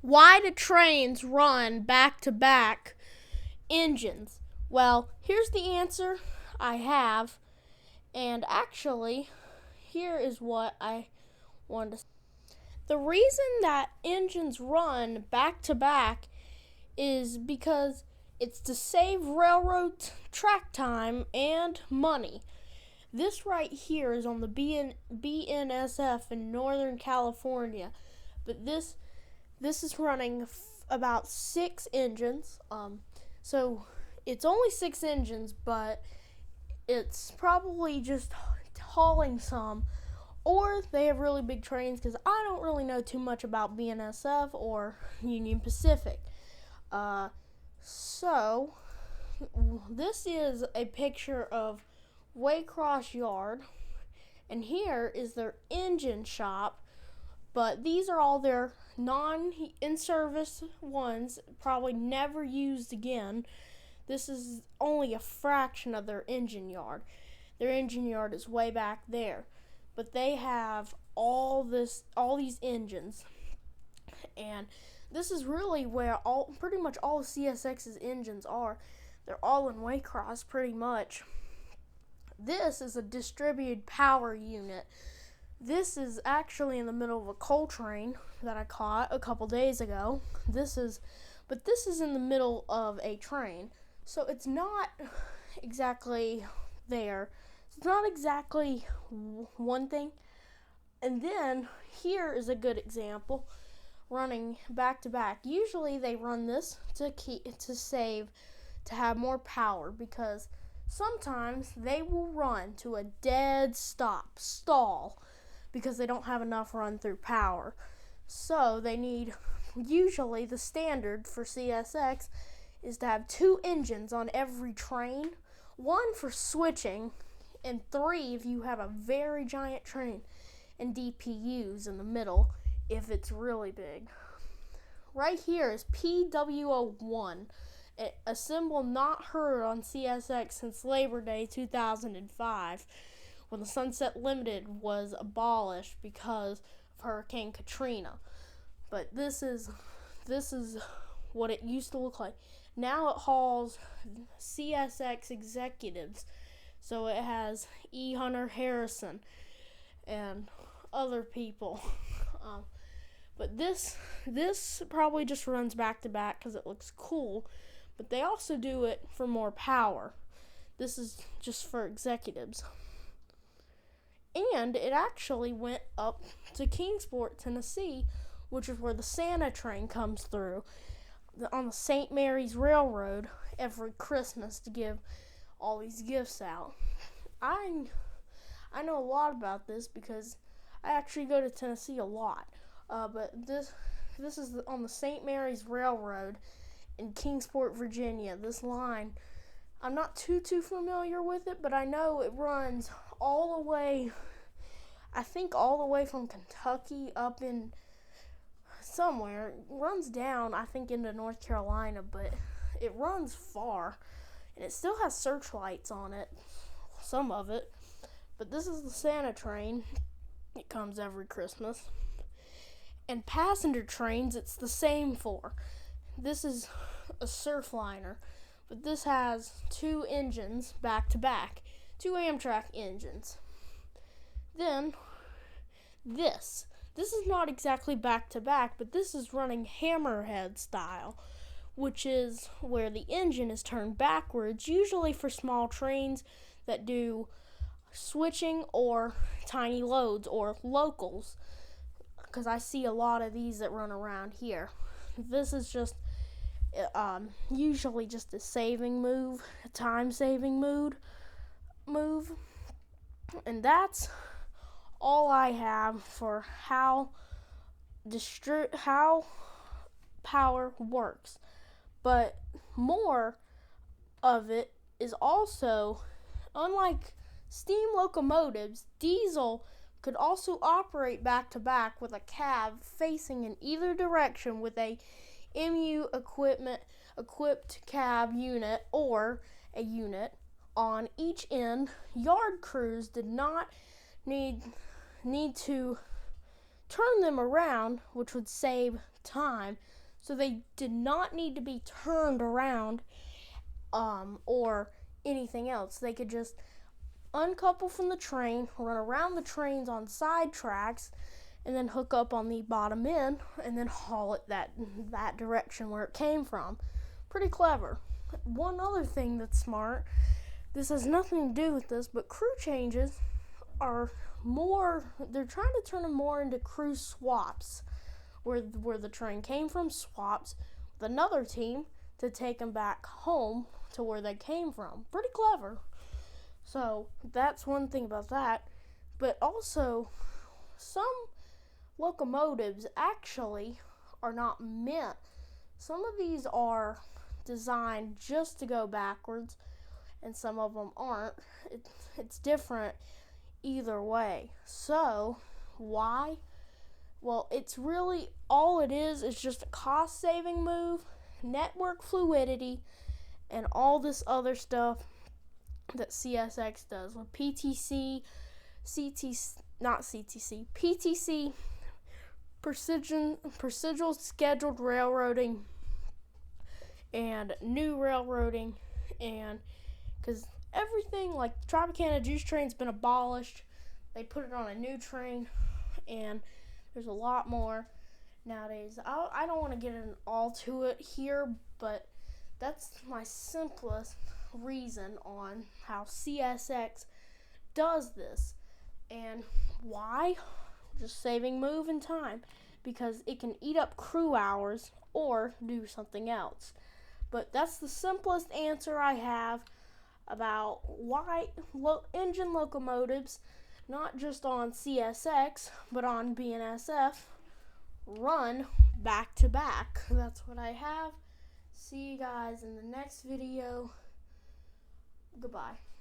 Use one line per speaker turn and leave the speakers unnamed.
Why do trains run back-to-back engines? Well, here's the answer I have, and actually, here is what I wanted to say. The reason that engines run back-to-back is because it's to save railroad track time and money. This right here is on the BNSF in Northern California, but this is running about 6 engines. So it's only 6 engines, but it's probably just hauling some, or they have really big trains, because I don't really know too much about BNSF or Union Pacific. So this is a picture of Waycross Yard, and here is their engine shop. But these are all their non-in-service ones, probably never used again. This is only a fraction of their engine yard. Their engine yard is way back there. But they have all these engines. And this is really where pretty much all of CSX's engines are. They're all in Waycross pretty much. This is a distributed power unit. This is actually in the middle of a coal train that I caught a couple days ago. This is in the middle of a train, so it's not exactly there. It's not exactly one thing. And then here is a good example, running back to back. Usually they run this to have more power, because sometimes they will run to a dead stall, because they don't have enough run through power. So they need, usually the standard for CSX is to have 2 engines on every train, 1 for switching, and 3 if you have a very giant train, and DPUs in the middle if it's really big. Right here is PWO1, a symbol not heard on CSX since Labor Day 2005. When the Sunset Limited was abolished because of Hurricane Katrina. But this is what it used to look like. Now it hauls CSX executives. So it has E. Hunter Harrison and other people. But this probably just runs back to back because it looks cool. But they also do it for more power. This is just for executives. And it actually went up to Kingsport, Tennessee, which is where the Santa train comes through on the St. Mary's Railroad every Christmas to give all these gifts out. I know a lot about this because I actually go to Tennessee a lot. But this is on the St. Mary's Railroad in Kingsport, Virginia. This line, I'm not too familiar with it, but I know it runs all the way, I think all the way from Kentucky up in somewhere. It runs down, I think, into North Carolina, but it runs far, and it still has searchlights on it, some of it. But this is the Santa train. It comes every Christmas. And passenger trains, it's the same for. This is a Surfliner, but this has 2 engines back to back, 2 Amtrak engines. Then this is not exactly back to back, but this is running hammerhead style, which is where the engine is turned backwards, usually for small trains that do switching or tiny loads or locals, because I see a lot of these that run around here. This is just usually just a saving move, a time-saving move, and that's all I have for how power works. But more of it is also, unlike steam locomotives, diesel could also operate back to back with a cab facing in either direction with a MU equipped cab unit or a unit on each end. Yard crews did not need to turn them around, which would save time, so they did not need to be turned around or anything else. They could just uncouple from the train, run around the trains on side tracks, and then hook up on the bottom end and then haul it that direction where it came from. Pretty clever. One other thing that's smart, this has nothing to do with this, but crew changes are they're trying to turn them more into crew swaps, where the train came from, swaps with another team to take them back home to where they came from. Pretty clever. So that's one thing about that. But also, some locomotives actually are not meant. Some of these are designed just to go backwards, and some of them aren't. It's different either way. So, why? Well, it's really all it is just a cost saving move, network fluidity, and all this other stuff that CSX does with PTC, PTC, procedural scheduled railroading, and new railroading, and because everything like the Tropicana juice train's been abolished, they put it on a new train, and there's a lot more nowadays. I don't want to get in all to it here, but that's my simplest reason on how CSX does this. And why? Just saving move and time, because it can eat up crew hours or do something else. But that's the simplest answer I have about why engine locomotives, not just on CSX, but on BNSF, run back to back. That's what I have. See you guys in the next video. Goodbye.